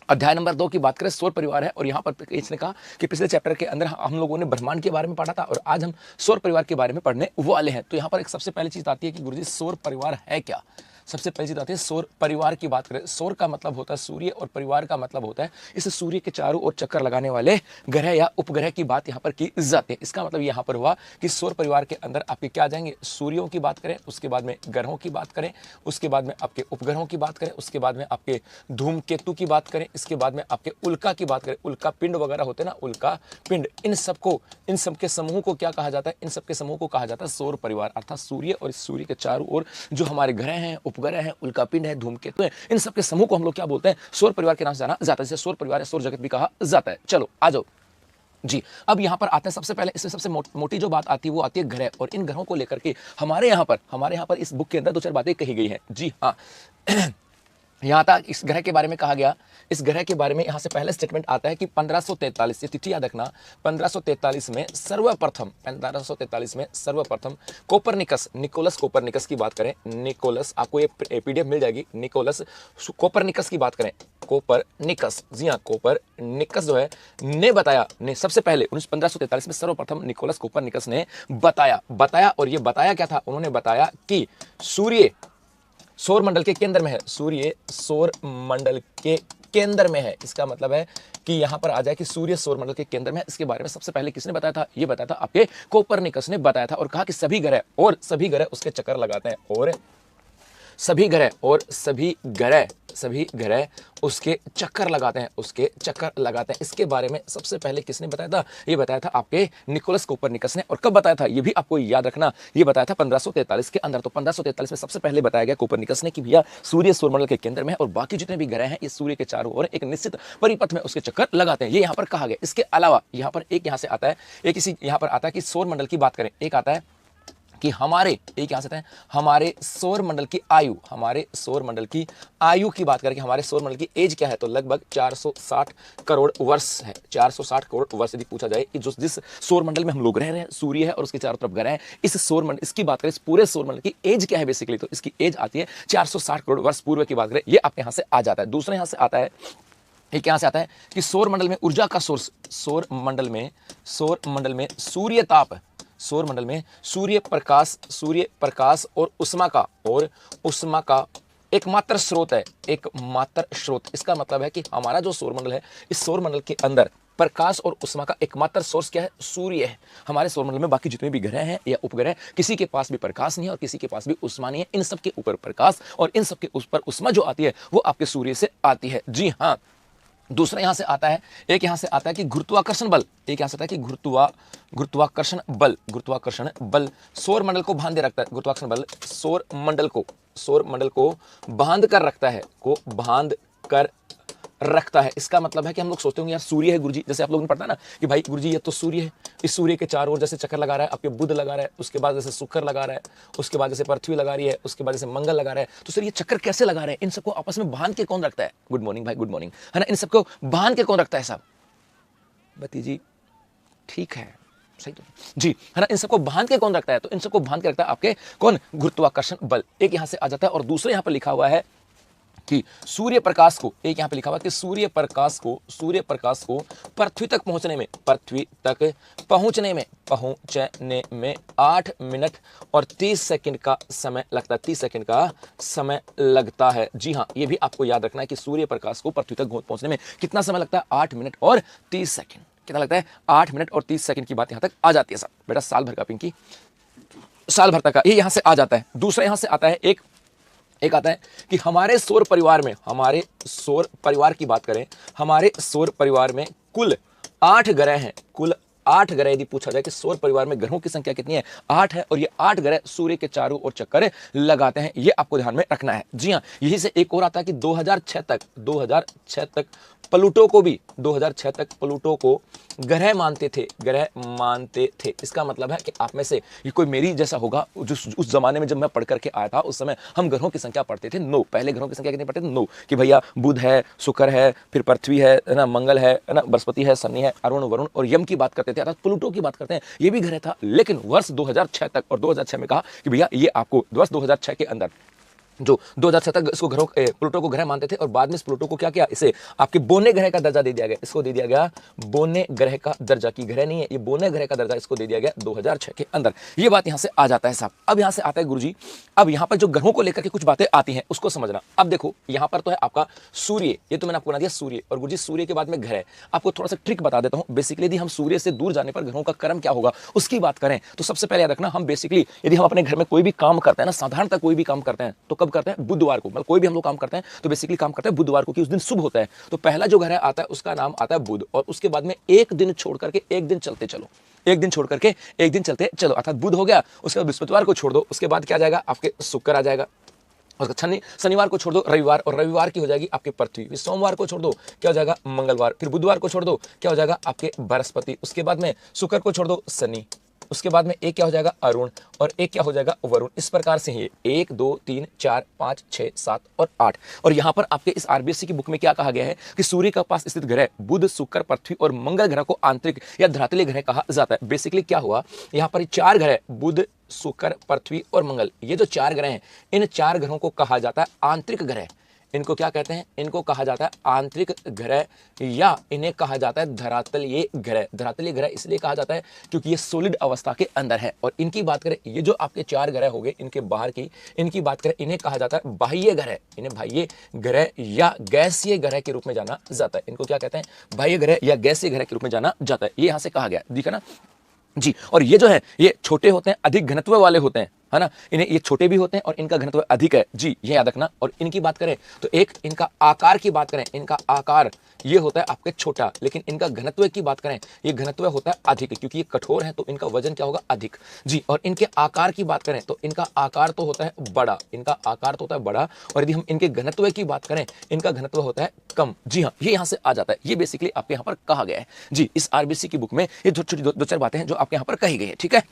अध्याय नंबर 2 की बात करें, सौर परिवार है। और यहाँ पर इसने कहा कि पिछले चैप्टर के अंदर हम लोगों ने ब्रह्मांड के बारे में पढ़ा था और आज हम सौर परिवार के बारे में पढ़ने वाले हैं। तो यहाँ पर एक सबसे पहली चीज आती है कि गुरुजी सौर परिवार है क्या। सबसे पहली चीज आती है सौर परिवार की बात करें। सौर का मतलब होता है सूर्य और परिवार का मतलब होता है इस सूर्य के चारों ओर चक्कर लगाने वाले ग्रह या उपग्रह की बात यहाँ पर की जाती है। इसका मतलब यहाँ पर हुआ कि सौर परिवार के अंदर आपके क्या आ जाएंगे, सूर्यों की बात करें, उसके बाद में ग्रहों की बात करें, उसके बाद में आपके उपग्रहों की बात करें, उसके बाद में आपके धूमकेतु की बात करें, इसके बाद में आपके उल्का की बात करें, उल्का पिंड वगैरह होते हैं ना, उल्का पिंड, इन सबके समूह को क्या कहा जाता है, इन सबके समूह को कहा जाता है सौर परिवार। अर्थात सूर्य और इस सूर्य के चारों ओर जो हमारे ग्रह हैं, उपग्रह है, उल्का पिंड है, धूमकेतु है, इन सबके समूह को हम लोग क्या बोलते हैं, सौर परिवार के नाम से जाना जाता है। जैसे सौर परिवार है, सौर जगत भी कहा जाता है। चलो आ जाओ जी, अब यहां पर आते हैं। सबसे पहले इसमें सबसे मोटी जो बात आती है वो आती है ग्रह, और इन ग्रहों को लेकर के हमारे यहाँ पर इस बुक के अंदर दो चार बातें कही गई हैं। जी हाँ यहाँ तक इस ग्रह के बारे में कहा गया। इस ग्रह के बारे में यहाँ से पहले स्टेटमेंट आता है कि 1543, ये तिथि याद रखना, 1543 में सर्वप्रथम कोपरनिकस, निकोलस कोपरनिकस की बात करें, निकोलस, आपको ये पीडीएफ मिल जाएगी, निकोलस कोपरनिकस की बात करें, कोपरनिकस, जी हाँ कोपरनिकस जो है ने बताया, ने सबसे पहले 1543 में सर्वप्रथम निकोलस कोपरनिकस ने बताया। और ये बताया क्या था, उन्होंने बताया कि सूर्य सौर मंडल के केंद्र में है, सूर्य सौर मंडल के केंद्र में है। इसका मतलब है कि यहां पर आ जाए कि सूर्य सौर मंडल के केंद्र में है। इसके बारे में सबसे पहले किसने बताया था, ये बताया था आपके कोपरनिकस ने बताया था। और कहा कि सभी ग्रह उसके चक्कर लगाते हैं, और सभी ग्रह उसके चक्कर लगाते हैं, इसके बारे में सबसे पहले किसने बताया था, ये बताया था आपके निकोलस कोपरनिकस ने। और कब बताया था ये भी आपको याद रखना, ये बताया था 1543 के अंदर। तो 1543 में सबसे पहले बताया गया कोपरनिकस ने कि भैया सूर्य सौरमंडल के केंद्र में है और बाकी जितने भी ग्रह हैं ये सूर्य के चारों ओर एक निश्चित परिपथ में उसके चक्कर लगाते हैं, ये यहाँ पर कहा गया। इसके अलावा यहाँ पर एक यहाँ से आता है, एक इसी यहाँ पर आता है कि सौरमंडल की बात करें, एक आता है कि हमारे सौर मंडल की आयु की बात करें कि हमारे सौर मंडल की एज क्या है, तो लगभग 460 करोड़ वर्ष है। 460 करोड़ वर्ष यदि पूछा जाए कि जिस सौर मंडल में हम लोग रह रहे हैं, सूर्य है और उसके चारों तरफ ग्रह हैं, इस सौर मंडल, इसकी बात करें, इस पूरे सौर मंडल की एज क्या है बेसिकली, तो इसकी एज आती है 460 करोड़ वर्ष पूर्व की बात करें, ये आपके यहाँ से आ जाता है। दूसरा यहाँ से आता है, एक यहाँ से आता है कि सौर मंडल में ऊर्जा का सोर्स, सौर मंडल में सूर्य ताप, सौर मंडल में सूर्य प्रकाश और उष्मा का एकमात्र स्रोत है, इसका मतलब है कि हमारा जो सौर मंडल है, इस सौर मंडल के अंदर प्रकाश और उष्मा का एकमात्र सोर्स क्या है, सूर्य है। हमारे सौर मंडल में बाकी जितने भी ग्रह हैं या उपग्रह, किसी के पास भी प्रकाश नहीं है और किसी के पास भी उष्मा नहीं है। इन सब के ऊपर प्रकाश और इन सब के ऊपर उष्मा जो आती है वो आपके सूर्य से आती है। जी हाँ, दूसरा यहां से आता है, एक यहां से आता है कि गुरुत्वाकर्षण बल, एक यहां से आता है कि गुरुत्वाकर्षण बल सौर मंडल को बांधे रखता है। गुरुत्वाकर्षण बल सौर मंडल को बांध कर रखता है। इसका मतलब है कि हम लोग सोचते होंगे यार सूर्य है गुरुजी, जैसे आप लोगों ने पढ़ा ना कि भाई गुरुजी ये तो सूर्य है, इस सूर्य के चारों ओर जैसे चक्कर लगा रहा है, आपके बुध लगा रहा है, उसके बाद जैसे शुक्र लगा रहा है, उसके बाद जैसे पृथ्वी लगा रही है, उसके बाद जैसे मंगल लगा रहा है, तो सर ये चक्कर कैसे लगा रहे हैं, इन सबको आपस में बांध के कौन रखता है? गुड मॉर्निंग भाई, गुड मॉर्निंग, है ना, इन सबको बांध के कौन रखता है साहब? भतीजी ठीक है, सही तो जी, है ना, इन सबको बांध के कौन रखता है? तो इन सबको बांध के रखता है आपके कौन? गुरुत्वाकर्षण बल, एक यहां से आ जाता है। और दूसरे यहां पर लिखा हुआ है कि सूर्य प्रकाश को, एक यहां पे लिखा हुआ कि सूर्य प्रकाश को पृथ्वी तक पहुंचने में 8 मिनट और 30 सेकंड का समय लगता है, 30 सेकंड का समय लगता है। जी हाँ, ये भी आपको याद रखना है कि सूर्य प्रकाश को पृथ्वी तक पहुंचने में कितना समय लगता है? 8 मिनट और 30 सेकंड। कितना लगता है? 8 मिनट और 30 सेकंड की बात यहां तक आ जाती है। साहब बेटा साल भर का, पिंकी साल भर तक का, ये यहां से आ जाता है। दूसरा यहां से आता है एक आता है कि हमारे सौर परिवार की बात करें, हमारे सौर परिवार में कुल 8 ग्रह हैं, कुल 8 ग्रह यदि पूछा जाए कि सौर परिवार में ग्रहों की संख्या कितनी है, 8 है, और ये 8 ग्रह सूर्य के चारों ओर चक्कर लगाते हैं, ये आपको ध्यान में रखना है। जी हाँ, यही से एक और आता है कि 2006 तक प्लूटो को भी 2006 तक प्लूटो को ग्रह मानते थे। इसका मतलब है कि आप में से ये कोई मेरी जैसा होगा, उस जमाने में जब मैं पढ़ करके आया था उस समय हम ग्रहों की संख्या पढ़ते थे 9, पहले ग्रहों की संख्या कितनी पढ़ते थे? 9, कि भैया बुध है, शुक्र है, फिर पृथ्वी है ना, मंगल है ना, बृहस्पति है, शनि है, अरुण, वरुण और यम की बात करते थे, अर्थात प्लूटो की बात करते हैं, ये भी ग्रह था। लेकिन वर्ष 2006 तक, और 2006 में कहा कि भैया ये आपको वर्ष 2006 के अंदर जो 2006 तक इसको ग्रहों प्लूटो को ग्रह मानते थे और बाद में इस प्लूटो को क्या किया, इसे आपके बोने ग्रह का दर्जा दे दिया गया। इसको दे दिया गया बोने ग्रह का दर्जा, की ग्रह नहीं है ये, बोने ग्रह का दर्जा इसको दे दिया गया 2006 के अंदर। ये बात यहां से आ जाता है साहब। अब यहां से आता है गुरुजी, अब यहां पर जो ग्रहों को लेकर के कुछ बातें आती हैं उसको समझना। अब देखो यहां पर तो है आपका सूर्य, ये तो मैंने आपको बना दिया सूर्य, और गुरुजी सूर्य के बाद में ग्रह। आपको थोड़ा सा ट्रिक बता देता हूं। बेसिकली यदि हम सूर्य से दूर जाने पर ग्रहों का कर्म क्या होगा उसकी बात करें तो सबसे पहले याद रखना, हम बेसिकली यदि हम अपने घर में कोई भी काम करते हैं ना, साधारणतः कोई भी काम करते हैं तो कब करते हैं, बुधवार को। मतलब कोई भी हम लोग काम करते हैं तो बेसिकली काम करते हैं बुधवार को, कि उस दिन शुभ होता है। तो पहला जो ग्रह आता है उसका नाम आता है बुध, और उसके बाद में एक दिन छोड़ करके एक दिन चलते चलो, एक दिन छोड़ करके एक दिन चलते चलो, अर्थात बुध हो गया, उसके बाद बृहस्पतिवार को छोड़ दो, उसके बाद क्या जाएगा आपके शुक्र आ जाएगा, उसका शनिवार को छोड़ दो रविवार, और रविवार की हो जाएगी आपके पृथ्वी, फिर सोमवार को छोड़ दो क्या हो जाएगा मंगलवार, फिर बुधवार को छोड़ दो क्या हो जाएगा आपके बृहस्पति, उसके बाद में शुक्र को छोड़ दो शनि, उसके बाद में एक क्या हो जाएगा अरुण, और एक क्या हो जाएगा वरुण। इस प्रकार से ही 1 2 3 4 5 6 7 और 8। और यहां पर आपके इस आरबीएससी की बुक में क्या कहा गया है कि सूर्य के पास स्थित ग्रह बुध शुक्र पृथ्वी और मंगल ग्रह को आंतरिक या धरातलीय ग्रह कहा जाता है। बेसिकली क्या हुआ, यहां पर 4 ग्रह बुध शुक्र पृथ्वी और मंगल, ये जो 4 ग्रह हैं इन 4 ग्रहों को कहा जाता है आंतरिक ग्रह। इनको क्या कहते हैं, इनको कहा जाता है आंतरिक ग्रह, या इन्हें कहा जाता है धरातलीय ग्रह। धरातलीय ग्रह इसलिए कहा जाता है क्योंकि ये सॉलिड अवस्था के अंदर है। और इनकी बात करें, ये जो आपके 4 ग्रह हो गए इनके बाहर की, इनकी बात करें इन्हें कहा जाता है बाह्य ग्रह। इन्हें बाह्य ग्रह या गैसीय ग्रह के रूप में जाना जाता है। इनको क्या कहते हैं, बाह्य ग्रह या गैसीय ग्रह के रूप में जाना जाता है। ये यहां से कहा गया, दिखा ना जी। और ये जो है ये छोटे होते हैं, अधिक घनत्व वाले होते हैं, है ना, इन्हें ये छोटे भी होते हैं और इनका घनत्व अधिक है जी, ये याद रखना। और इनकी बात करें तो एक इनका आकार की बात करें, इनका आकार ये होता है आपके छोटा, लेकिन इनका घनत्व की बात करें ये घनत्व होता है अधिक, क्योंकि ये कठोर है तो इनका वजन क्या होगा अधिक जी। और इनके आकार की बात करें तो इनका आकार तो होता है बड़ा, इनका आकार तो होता है बड़ा, और यदि हम इनके घनत्व की बात करें इनका घनत्व होता है कम। जी हाँ, ये यहां से आ जाता है। ये बेसिकली आपके यहां पर कहा गया है जी। इस आरबीसी की बुक में ये छोटी दो चार बातें हैं जो आपके यहां पर कही गई है, ठीक है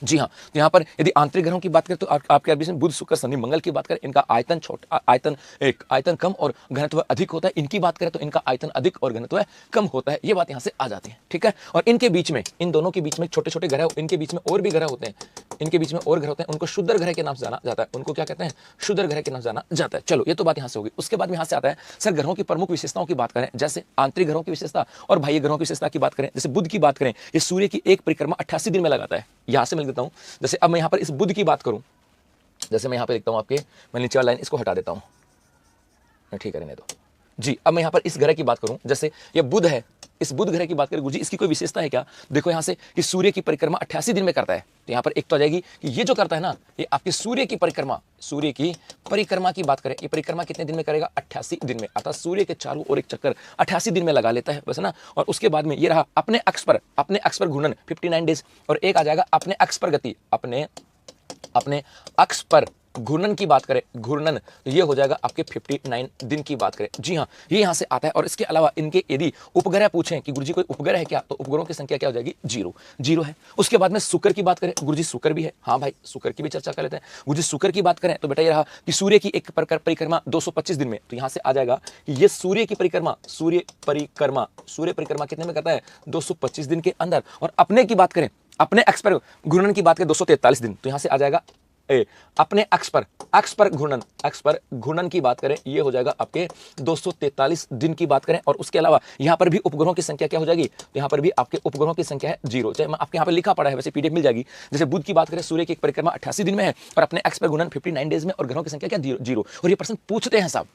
जी हाँ। तो यहाँ पर यदि आंतरिक ग्रहों की बात करें तो आपके आरबीसी में बुध शुक्र शनि मंगल की बात करें, इनका आयतन छोटा, आयतन कम और घनत्व अधिक होता है। इनकी बात करें तो इनका आयतन अधिक और घनत्व कम होता है। ये बात यहाँ से आ जाती है, ठीक है। और इनके बीच में, इन दोनों के बीच में छोटे छोटे ग्रह, इनके बीच में और भी ग्रह होते हैं, इनके बीच में और ग्रह होते हैं, उनको शुद्ध ग्रह के नाम से जाना जाता है। उनको क्या कहते हैं, शुद्ध ग्रह के नाम से जाना जाता है। चलो ये तो बात यहाँ से होगी। उसके बाद में यहाँ से आता है सर ग्रहों की प्रमुख विशेषताओं की बात करें, जैसे आंतरिक ग्रहों की विशेषता और बाह्य ग्रहों की विशेषता की बात करें। जैसे बुध की बात करें, ये सूर्य की एक परिक्रमा 88 दिन में लगाता है। यहाँ से मैं लिख देता हूँ, जैसे अब मैं यहाँ पर इस बुध की बात करूं, जैसे मैं यहाँ पे लिखता हूं आपके, मैं नीचे वाला लाइन इसको हटा देता हूं, ठीक है रहने दो जी। अब मैं यहाँ पर इस ग्रह की बात करूं, जैसे ये बुध है, इस बुध ग्रह की बात करें गुरुजी, इसकी कोई विशेषता है क्या? देखो यहाँ से कि सूर्य की परिक्रमा 88 दिन में करता है। तो यहाँ पर एक तो आ जाएगी कि ये जो करता है ना, ये आपकी सूर्य की परिक्रमा की बात करें, ये परिक्रमा कितने दिन में करेगा? 88 दिन में, अर्थात सूर्य के चारों ओर एक चक्कर 88 दिन में लगा लेता है, वैसे ना। और उसके बाद में ये रहा अपने अक्ष पर घूर्णन 59 डेज, और एक आ जाएगा अपने अक्ष पर गति, अपने अक्ष पर घूर्णन की बात करें, घूर्णन, तो ये हो जाएगा आपके 59 दिन की बात करें। जी हाँ, ये यहां से आता है। और इसके अलावा इनके यदि उपग्रह पूछें कि गुरुजी कोई उपग्रह है क्या, तो उपग्रहों की संख्या क्या हो जाएगी? 0 है। उसके बाद में शुक्र की बात करें, गुरुजी शुक्र भी है, हाँ भाई शुक्र की भी चर्चा कर लेते हैं। गुरुजी शुक्र की बात करें तो बेटा ये रहा कि सूर्य की एक परिक्रमा 225 दिन में, तो यहां से आ जाएगा कि ये सूर्य परिक्रमा कितने में करता है? 225 दिन के अंदर। और अपने की बात करें, अपने अक्ष पर घूर्णन की बात करें 243 दिन, तो यहां से आ जाएगा अपने अक्ष पर घूर्णन की बात करें, ये हो जाएगा आपके 243 दिन की बात करें। और उसके अलावा यहां पर भी उपग्रहों की संख्या क्या हो जाएगी? तो यहां पर भी आपके उपग्रहों की संख्या है 0, चाहे मैं आपके यहां पर लिखा पड़ा है, वैसे पीडीएफ मिल जाएगी। जैसे बुध की बात करें, सूर्य की एक परिक्रमा 88 दिन में है और अपने अक्ष पर घूर्णन 59 डेज में, और ग्रहों की संख्या क्या? 0। और ये प्रश्न पूछते हैं साहब।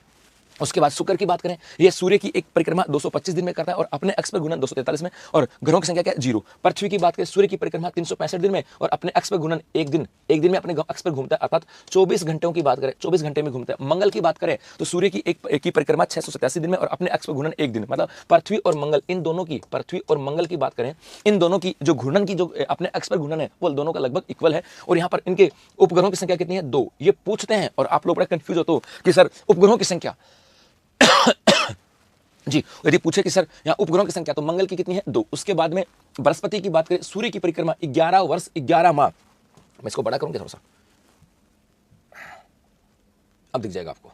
उसके बाद शुक्र की बात करें, ये सूर्य की एक परिक्रमा 225 दिन में करता है और अपने अक्ष पर घूर्णन 243 में, और ग्रहों की संख्या क्या है? 0। पृथ्वी की बात करें, सूर्य की परिक्रमा 365 दिन में और अपने अक्ष पर घूर्णन एक दिन में अपने अक्ष पर घूमता है, अर्थात 24 घंटों की बात करें, 24 घंटे में घूमता है। मंगल की बात करें तो सूर्य की एक परिक्रमा 687 दिन में और अपने अक्ष पर घूर्णन एक दिन, मतलब पृथ्वी और मंगल, इन दोनों की, पृथ्वी और मंगल की बात करें, इन दोनों की जो घूर्णन की, जो अपने अक्ष पर घूर्णन है, वो दोनों का लगभग इक्वल है। और यहाँ पर इनके उपग्रहों की संख्या कितनी है? 2। ये पूछते हैं और आप लोग बड़ा कंफ्यूज होते हो कि सर उपग्रहों की संख्या जी, यदि पूछे कि सर यहाँ उपग्रहों की संख्या, तो मंगल की कितनी है? 2। उसके बाद में बृहस्पति की बात करें, सूर्य की परिक्रमा 11 वर्ष 11 माह, मैं इसको बड़ा करूंगा थोड़ा सा, अब दिख जाएगा आपको,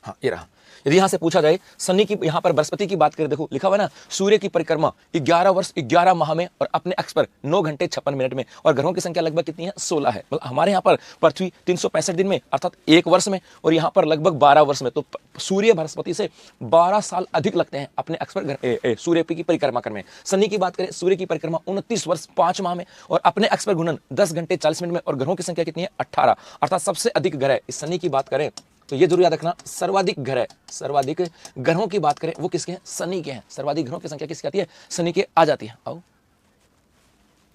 हाँ ये रहा। यदि यहां से पूछा जाए शनि की, यहां पर बृहस्पति की बात करें, देखो लिखा हुआ है ना, सूर्य की परिक्रमा 11 वर्ष 11 माह में और अपने अक्ष पर 9 घंटे 56 मिनट में, और ग्रहों की संख्या लगभग कितनी है, 16 है। मतलब हमारे यहाँ पर पृथ्वी 365 दिन में अर्थात 1 वर्ष में, और यहाँ पर लगभग 12 वर्ष में। तो सूर्य बृहस्पति से 12 साल अधिक लगते हैं अपने अक्ष पर सूर्य की परिक्रमा करने में। शनि की बात करें, सूर्य की परिक्रमा 29 वर्ष 5 माह में और अपने अक्ष पर घूर्णन 10 घंटे 40 मिनट में, और ग्रहों की संख्या कितनी है, 18, अर्थात सबसे अधिक ग्रह इस शनि की बात करें तो ये जरूर याद रखना, सर्वाधिक ग्रह, सर्वाधिक ग्रहों की बात करें वो किसके हैं, शनि के हैं। सर्वाधिक ग्रहों की संख्या किसकी आती है, शनि के आ जाती है। आओ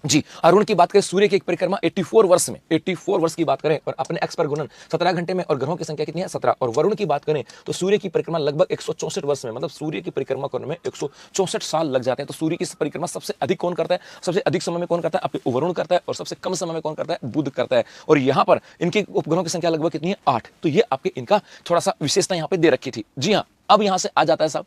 जी। अरुण की बात करें, सूर्य की एक परिक्रमा 84 वर्ष में, 84 वर्ष की बात करें और अपने अक्ष पर घूर्णन 17 घंटे में, और ग्रहों की संख्या कितनी है, 17। और वरुण की बात करें तो सूर्य की परिक्रमा लगभग 164 वर्ष में, मतलब सूर्य की परिक्रमा करने में 164 साल लग जाते हैं। तो सूर्य की परिक्रमा सबसे अधिक कौन करता है, सबसे अधिक समय में कौन करता है, अपने वरुण करता है, और सबसे कम समय में कौन करता है, बुध करता है। और यहाँ पर इनके उपग्रहों की संख्या लगभग कितनी है, 8। तो ये आपके इनका थोड़ा सा विशेषता यहाँ पे दे रखी थी। जी हाँ, अब यहाँ से आ जाता है साहब,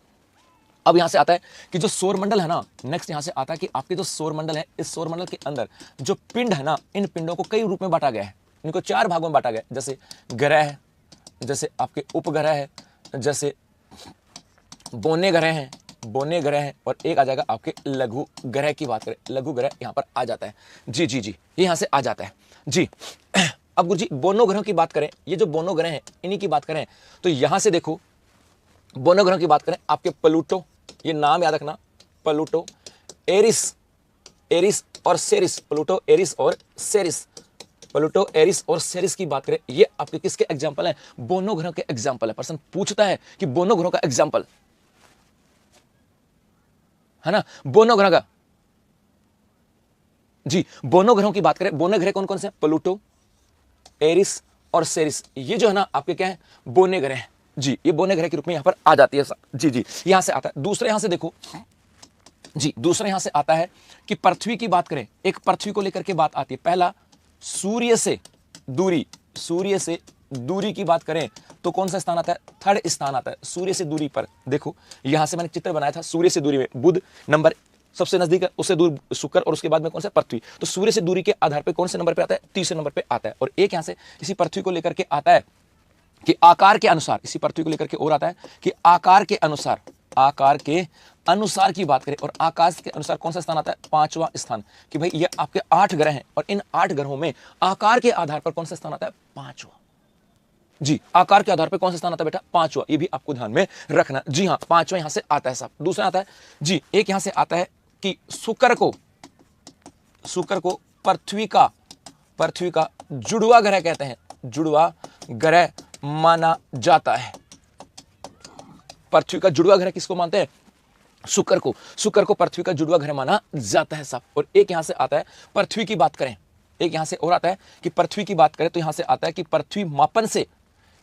अब यहां से आता है कि जो सौरमंडल है ना, नेक्स्ट यहां से आता है कि आपके जो सौरमंडल है, इस सौरमंडल के अंदर जो पिंड है ना, इन पिंडों को कई रूप में बांटा गया है, इनको 4 भागों में बांटा गया है। जैसे ग्रह है, जैसे आपके उपग्रह है, जैसे बोने ग्रह हैं, बोने ग्रह हैं, और एक आ जाएगा आपके लघु ग्रह की बात करें, लघु ग्रह यहां पर आ जाता है। जी जी जी, ये यहां से आ जाता है जी। अब गुरु जी बोनो ग्रहों की बात करें, ये जो बोनो ग्रह हैं इन्हीं की बात करें तो यहां से देखो, बोनो ग्रहों की बात करें, आपके प्लूटो, ये नाम याद रखना, प्लूटो, एरिस, एरिस और सेरिस, प्लूटो, एरिस और सेरिस, प्लूटो, एरिस और सेरिस की बात करें, ये आपके किसके एग्जांपल हैं, बोनो ग्रहों के एग्जांपल है। पर्सन पूछता है कि बोनो ग्रहों का एग्जांपल है ना, बोनो ग्रह का। जी, बोनो ग्रहों की बात करें, बोने ग्रह कौन कौन से, प्लूटो, एरिस और सेरिस, ये जो है ना आपके क्या है, बोने ग्रह हैं। जी, ये बोने ग्रह के रूप में यहां पर आ जाती है। जी जी, यहां से आता है। दूसरे यहां से देखो जी, दूसरे यहां से आता है कि पृथ्वी की बात करें, एक पृथ्वी को लेकर के बात आती है। पहला, सूर्य से दूरी, सूर्य से दूरी की बात करें तो कौन सा स्थान आता है, 3rd स्थान आता है सूर्य से दूरी पर। देखो यहां से मैंने चित्र बनाया था, सूर्य से दूरी में बुध नंबर सबसे नजदीक है, उससे दूर शुक्र, और उसके बाद में कौन सा, पृथ्वी। तो सूर्य से दूरी के आधार पर कौन से नंबर पे आता है, 3रे नंबर पे आता है। और एक यहां से इसी पृथ्वी को लेकर के आता है कि आकार के अनुसार, इसी पृथ्वी को लेकर के और आता है कि आकार के अनुसार, आकार के अनुसार की बात करें, और आकाश के अनुसार कौन सा स्थान आता है, 5वां स्थान। कि भाई ये आपके 8 ग्रह हैं और इन 8 ग्रहों में आकार के आधार पर कौन सा स्थान आता है, 5वां। जी, आकार के आधार पर कौन सा स्थान आता है बेटा, 5वां। ये भी आपको ध्यान में रखना। जी हाँ, 5वां यहां से आता है साहब। दूसरा आता है जी, एक यहां से आता है कि शुक्र को पृथ्वी का जुड़वा ग्रह कहते हैं, जुड़वा ग्रह माना जाता है। पृथ्वी का जुड़वा ग्रह किसको मानते हैं, शुक्र को पृथ्वी का जुड़वा ग्रह माना जाता है साहब। और एक यहां से आता है पृथ्वी की बात करें, एक यहां से और आता है कि पृथ्वी की बात करें तो यहां से आता है कि पृथ्वी मापन से,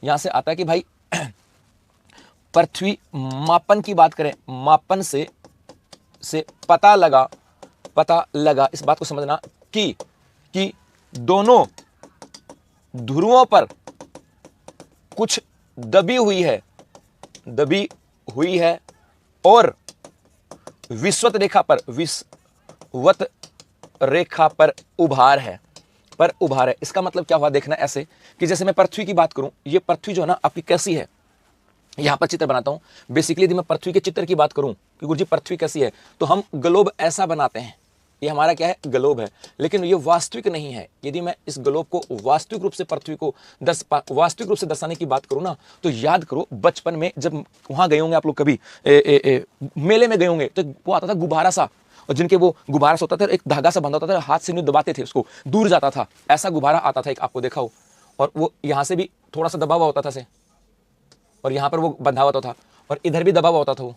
यहां से आता है कि भाई पृथ्वी मापन की बात करें, मापन से पता लगा, इस बात को समझना कि दोनों ध्रुवों पर कुछ दबी हुई है और विषुवत रेखा पर उभार है, इसका मतलब क्या हुआ, देखना ऐसे कि जैसे मैं पृथ्वी की बात करूं, ये पृथ्वी जो है ना आपकी कैसी है, यहां पर चित्र बनाता हूं। बेसिकली यदि मैं पृथ्वी के चित्र की बात करूं कि गुरुजी पृथ्वी कैसी है, तो हम ग्लोब ऐसा बनाते हैं, ये हमारा क्या है, ग्लोब है, लेकिन ये वास्तविक नहीं है। यदि मैं इस ग्लोब को वास्तविक रूप से, पृथ्वी को वास्तविक रूप से दर्शाने की बात करूं ना, तो याद करो बचपन में जब वहां गए होंगे आप लोग, कभी मेले में गए होंगे, तो वो आता था गुब्बारा सा, और जिनके वो गुब्बारा सा होता था, एक धागा सा बंधा होता था, हाथ से नहीं दबाते थे उसको, दूर जाता था, ऐसा गुब्बारा आता था एक, आपको देखा हो। और वो यहां से भी थोड़ा सा दबा हुआ होता था से, और यहां पर वो बंधा हुआ था, और इधर भी दबा हुआ होता था, वो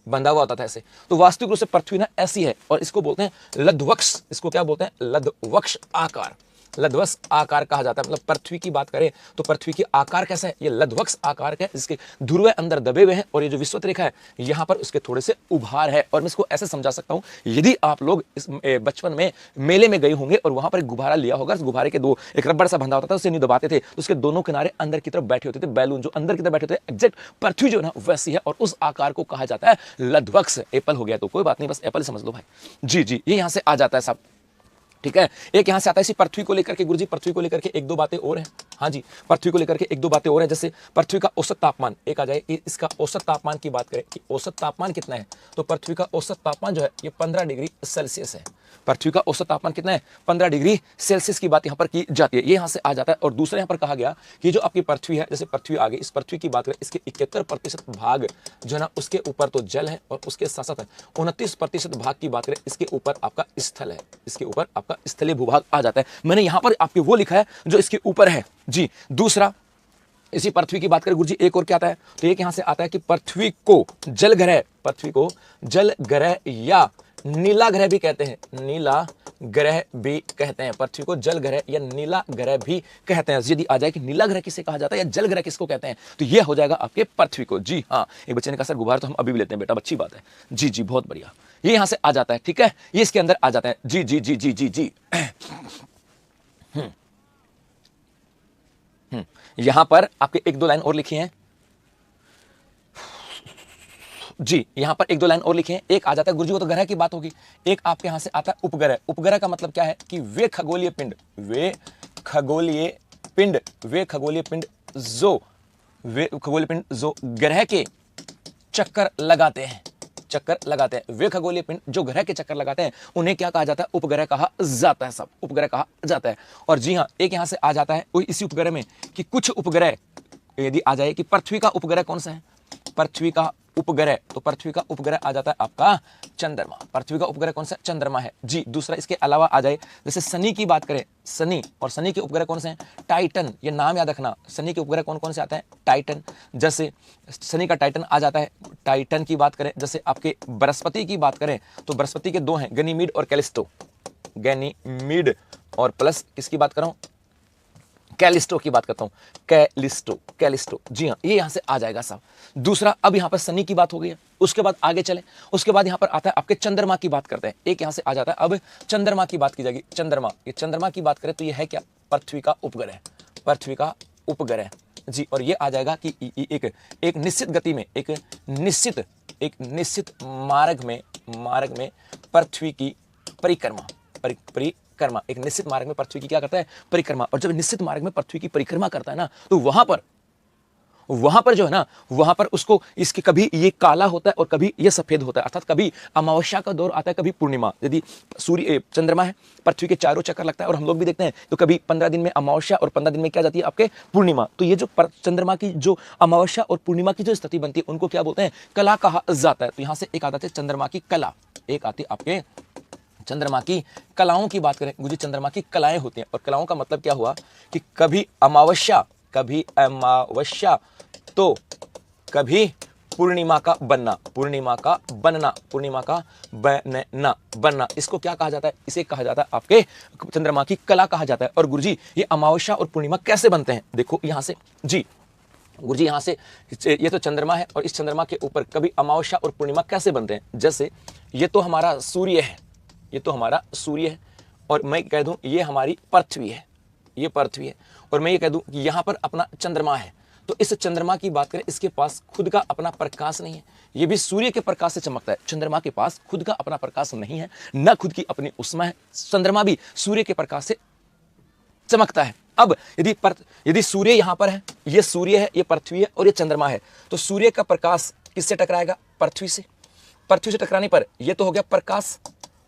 बंधा हुआ होता था ऐसे। तो वास्तविक रूप से पृथ्वी ना ऐसी है, और इसको बोलते हैं लद्धवक्ष। इसको क्या बोलते हैं, लद्धवक्ष आकार, लद्धवक्ष आकार कहा जाता है। मतलब पृथ्वी की बात करें तो पृथ्वी की आकार कैसा है, ये लद्धवक्ष आकार का है, जिसके ध्रुव अंदर दबे हुए हैं, और ये जो विषुवत रेखा है यहाँ पर उसके थोड़े से उभार है। और मैं इसको ऐसे समझा सकता हूँ, यदि आप लोग इस बचपन में मेले में गए होंगे और वहां पर एक गुब्बारा लिया होगा, उस गुब्बारे के दो एक रबड़ सा बंधा होता था, उसे नहीं दबाते थे, तो उसके दोनों किनारे अंदर की तरफ बैठे होते थे बैलून, जो अंदर की तरफ बैठे होते थे, एग्जैक्ट पृथ्वी जो है ना वैसी है, और उस आकार को कहा जाता है लद्धवक्ष। एप्पल हो गया तो कोई बात नहीं, बस एप्पल समझ लो भाई। जी जी, ये यहां से आ जाता है साहब। ठीक है। एक यहां से आता है इसी पृथ्वी को लेकर के, गुरुजी पृथ्वी को लेकर के एक दो बातें और हैं। हाँ जी, पृथ्वी को लेकर के एक दो बातें और हैं, जैसे पृथ्वी का औसत तापमान। एक आ जाए कि इसका औसत तापमान की बात करें कि औसत तापमान कितना है, तो पृथ्वी का औसत तापमान जो है ये 15 डिग्री सेल्सियस है। पृथ्वी का औसत तापमान कितना है, 15 डिग्री सेल्सियस की बात यहाँ पर की जाती है, ये यहाँ से आ जाता है। और दूसरा यहाँ पर कहा गया कि जो आपकी पृथ्वी है, जैसे पृथ्वी आ गई, इस पृथ्वी की बात करें, इसके 71% भाग जो है ना उसके ऊपर तो जल है, और उसके साथ साथ 29% भाग की बात करें इसके ऊपर आपका स्थल है, इसके ऊपर आपका स्थलीय भूभाग आ जाता है। मैंने यहाँ पर आपके वो लिखा है जो इसके ऊपर है जी। दूसरा इसी पृथ्वी की बात करें गुरुजी, एक और क्या आता है, तो एक यहां से आता है कि पृथ्वी को जल ग्रह, पृथ्वी को जल ग्रह या नीला ग्रह भी कहते हैं, नीला ग्रह भी कहते हैं, पृथ्वी को जल ग्रह या नीला ग्रह भी कहते हैं। यदि आ जाए कि नीला ग्रह किसे कहा जाता है या जल ग्रह किसको कहते हैं, तो यह हो जाएगा आपके पृथ्वी को। जी हाँ, एक बच्चे ने कहा सर गुब्बारा तो हम अभी भी लेते हैं बेटा, अच्छी बात है। जी जी बहुत बढ़िया, ये यहां से आ जाता है, ठीक है, ये इसके अंदर आ जाता है। जी जी जी जी जी जी यहां पर आपके एक दो लाइन और लिखी हैं जी, यहां पर एक दो लाइन और लिखे हैं। एक आ जाता है गुरुजी, वो तो ग्रह की बात होगी। एक आपके यहां से आता है उपग्रह। उपग्रह का मतलब क्या है कि वे खगोलीय पिंड, वे खगोलीय पिंड, वे खगोलीय पिंड जो, वे खगोलीय पिंड जो ग्रह के चक्कर लगाते हैं, चक्कर लगाते हैं, वे खगोलीय पिंड जो ग्रह के चक्कर लगाते हैं उन्हें क्या कहा जाता है, उपग्रह कहा जाता है, सब उपग्रह कहा जाता है। और जी हाँ, एक यहां से आ जाता है इसी उपग्रह में कि कुछ उपग्रह, यदि आ जाए कि पृथ्वी का उपग्रह कौन सा है, पृथ्वी का उपग्रह, तो पृथ्वी का उपग्रह आ जाता है आपका चंद्रमा। पृथ्वी का उपग्रह कौन सा, चंद्रमा है जी। दूसरा इसके अलावा आ जाए, जैसे शनि की बात करें, शनि, और शनि के उपग्रह कौन से हैं, टाइटन, ये नाम याद रखना, शनि के उपग्रह कौन कौन से आते हैं, टाइटन। जैसे शनि का टाइटन आ जाता है, टाइटन की बात करें। जैसे आपके बृहस्पति की बात करें तो बृहस्पति के दो हैं, गनीमीड और कैलिस्टो, गनीमीड और प्लस किसकी बात कर रहा हूं, कैलिस्टो की बात करता हूं, कैलिस्टो, कैलिस्टो। जी हाँ, ये यहां से आ जाएगा साहब। दूसरा, अब यहां पर शनि की बात हो गई है, उसके बाद आगे चले, उसके बाद यहां पर आता है आपके चंद्रमा की बात करते हैं। एक यहां से आ जाता है, अब चंद्रमा की बात की जाएगी। चंद्रमा, ये चंद्रमा की बात करें तो ये है क्या, पृथ्वी का उपग्रह, पृथ्वी का उपग्रह जी। और ये आ जाएगा कि एक निश्चित गति में, एक निश्चित मार्ग में पृथ्वी की परिक्रमा, परिक्रमा, एक निश्चित मार्ग में पृथ्वी की क्या करता है, परिक्रमा। और जब निश्चित मार्ग में पृथ्वी की परिक्रमा करता है ना, तो वहां पर जो है ना, वहां पर उसको इसके कभी ये काला होता है और कभी ये सफेद होता है, अर्थात कभी अमावस्या का दौर आता है, कभी पूर्णिमा। यदि सूर्य चंद्रमा है, पृथ्वी के चारों चक्कर लगता है, और हम लोग भी देखते हैं तो कभी 15 दिन में अमावस्या और 15 दिन में क्या जाती है आपके पूर्णिमा। तो ये जो चंद्रमा की जो अमावस्या और पूर्णिमा की जो स्थिति बनती है उनको क्या बोलते हैं, कला कहा जाता है। तो यहां से एक आता है चंद्रमा की कला, एक आती आपके चंद्रमा की कलाओं की बात करें गुरुजी, चंद्रमा की कलाएं होती हैं। और कलाओं का मतलब क्या हुआ कि कभी अमावस्या तो कभी पूर्णिमा का बनना, बनना, इसको क्या कहा जाता है, इसे कहा जाता है आपके चंद्रमा की कला कहा जाता है। और गुरुजी ये अमावस्या और पूर्णिमा कैसे बनते हैं, देखो यहां से जी गुरुजी, यहां से ये तो चंद्रमा है, और इस चंद्रमा के ऊपर कभी अमावस्या और पूर्णिमा कैसे बनते हैं। जैसे ये तो हमारा सूर्य है, ये तो हमारा सूर्य है, और मैं कह दूं ये हमारी पृथ्वी है, ये पृथ्वी है, और मैं ये कह दूं कि यहां पर अपना चंद्रमा है। तो इस चंद्रमा की बात करें, इसके पास खुद का अपना प्रकाश नहीं है, ये भी सूर्य के प्रकाश से चमकता है। चंद्रमा के पास खुद का अपना प्रकाश नहीं है, न खुद की अपनी उष्मा है, चंद्रमा भी सूर्य के प्रकाश से चमकता है। अब यदि सूर्य यहां पर है, ये सूर्य है, ये पृथ्वी है, और ये चंद्रमा है, तो सूर्य का प्रकाश किससे टकराएगा, पृथ्वी से। पृथ्वी से टकराने पर यह तो हो गया प्रकाश,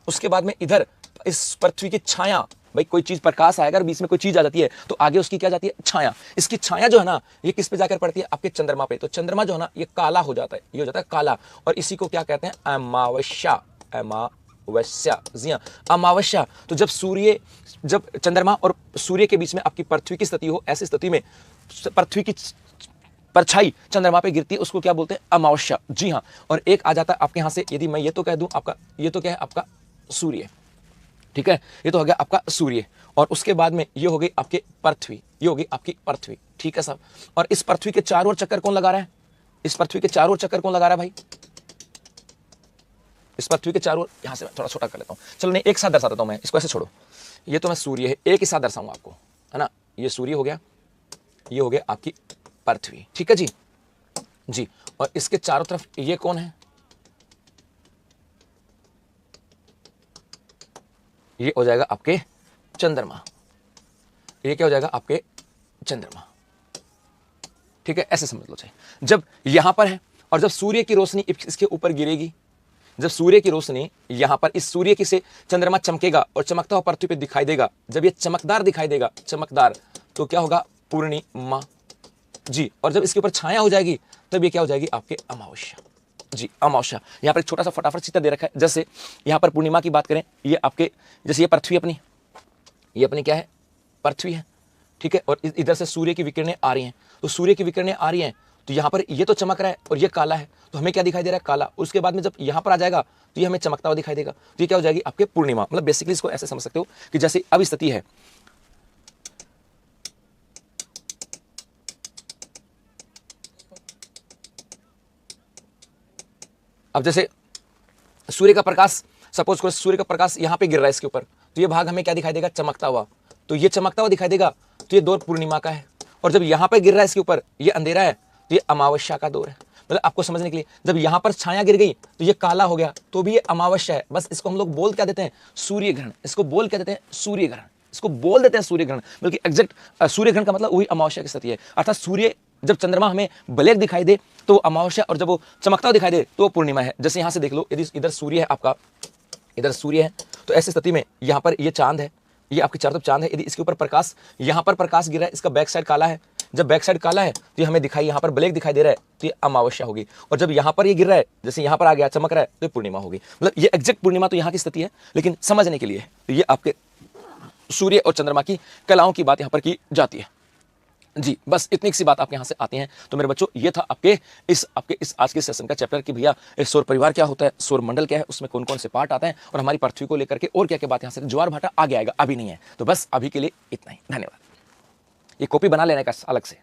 उसके बाद में इधर इस पृथ्वी की छाया, भाई कोई चीज प्रकाश आएगा और बीच में कोई चीज आ जाती है तो आगे उसकी क्या जाती है, छाया। इसकी छाया जो है ना ये किस पे जाकर पड़ती है, आपके चंद्रमा पे। तो चंद्रमा जो है ना ये काला हो जाता है, ये हो जाता है काला, और इसी को क्या कहते हैं, अमावस्या, अमावस्या। जी हाँ, अमावस्या। तो जब चंद्रमा और सूर्य के बीच में आपकी पृथ्वी की स्थिति हो, ऐसी स्थिति में पृथ्वी की परछाई चंद्रमा पे गिरती है, उसको क्या बोलते हैं, अमावस्या। जी हाँ, और एक आ जाता है आपके यहां से, यदि मैं ये तो कह दूं आपका, ये तो क्या है आपका सूर्य, ठीक है, ये तो हो गया आपका सूर्य, और उसके बाद में ये हो गई आपके पृथ्वी, ये हो गई आपकी पृथ्वी, ठीक है साहब। और इस पृथ्वी के चारों ओर चक्कर कौन लगा रहा है, इस पृथ्वी के चारों ओर चक्कर कौन लगा रहा है भाई, इस पृथ्वी के चारों ओर। यहां से मैं थोड़ा छोटा कर लेता हूं, चलो नहीं एक साथ दर्शा देता हूं मैं इसको, ऐसे छोड़ो, ये तो मैं सूर्य है, एक ही साथ दर्शाऊंगा आपको, है ना। ये सूर्य हो गया, ये हो गया आपकी पृथ्वी, ठीक है जी जी। और इसके चारों तरफ ये कौन है, ये हो जाएगा आपके चंद्रमा, ये क्या हो जाएगा आपके चंद्रमा। ठीक है, ऐसे समझ लो चाहिए। जब यहां पर है और जब सूर्य की रोशनी इसके ऊपर गिरेगी, जब सूर्य की रोशनी यहां पर इस सूर्य की से चंद्रमा चमकेगा और चमकता हुआ पृथ्वी पे दिखाई देगा, जब ये चमकदार दिखाई देगा, चमकदार, तो क्या होगा पूर्णिमा जी। और जब इसके ऊपर छाया हो जाएगी तब ये क्या हो जाएगी आपके अमावस्या जी, अमावस्या। यहां पर एक छोटा सा फटाफट चित्र दे रखा है। जैसे यहां पर पूर्णिमा की बात करें, ये आपके जैसे ये पृथ्वी अपनी, ये अपनी क्या है पृथ्वी है, ठीक है, और इधर से सूर्य की विकिरणें आ रही हैं, तो सूर्य की विकिरणें आ रही हैं तो यहाँ पर ये तो चमक रहा है और ये काला है, तो हमें क्या दिखाई दे रहा है काला। उसके बाद में जब यहाँ पर आ जाएगा तो ये हमें चमकता हुआ दिखाई देगा, तो ये क्या हो जाएगी आपके पूर्णिमा। मतलब बेसिकली इसको ऐसे समझ सकते हो कि जैसे अब स्थिति है, अब जैसे सूर्य का प्रकाश, सपोज करो सूर्य का प्रकाश यहाँ पे गिर रहा है इसके ऊपर, तो ये भाग हमें क्या दिखाई देगा चमकता हुआ, तो ये चमकता हुआ दिखाई देगा, तो ये दौर पूर्णिमा का है। और जब यहाँ पर गिर रहा है इसके ऊपर, ये अंधेरा है, तो ये अमावस्या का दौर है। मतलब आपको समझने के लिए, जब यहाँ पर छाया गिर गई तो ये काला हो गया, तो भी ये अमावस्या है। बस इसको हम लोग बोल क्या देते हैं सूर्य ग्रहण, इसको बोल क्या देते हैं सूर्य ग्रहण, इसको बोल देते हैं सूर्य ग्रहण। बल्कि एग्जैक्ट सूर्य ग्रहण का मतलब वही अमावस्या की स्थिति है। अर्थात सूर्य जब चंद्रमा हमें ब्लैक दिखाई दे तो अमावस्या, और जब वो चमकता हुआ दिखाई दे तो पूर्णिमा है। जैसे यहाँ से देख लो, यदि इधर सूर्य है आपका, इधर सूर्य है, तो ऐसी स्थिति में यहाँ पर ये चांद है, ये आपके चारों तरफ चांद है। यदि इसके ऊपर प्रकाश, यहाँ पर प्रकाश गिरा है, इसका बैक साइड काला है, जब बैक साइड काला है तो ये हमें दिखाई, यहाँ पर ब्लैक दिखाई दे रहा है तो ये अमावस्या होगी। और जब यहाँ पर ये गिर रहा है, जैसे यहाँ पर आ गया चमक रहा है, तो ये पूर्णिमा होगी। मतलब ये एग्जैक्ट पूर्णिमा तो यहाँ की स्थिति है, लेकिन समझने के लिए तो ये आपके सूर्य और चंद्रमा की कलाओं की बात यहाँ पर की जाती है जी। बस इतनी सी बात आपके यहाँ से आती है। तो मेरे बच्चों, ये था आपके इस आज के सेशन का चैप्टर कि भैया सौर परिवार क्या होता है, सौर मंडल क्या है, उसमें कौन कौन से पार्ट आते हैं, और हमारी पृथ्वी को लेकर के और क्या क्या बात यहाँ से। ज्वार भाटा आगे आएगा, अभी नहीं है। तो बस अभी के लिए इतना ही, धन्यवाद। ये कॉपी बना लेने का अलग से।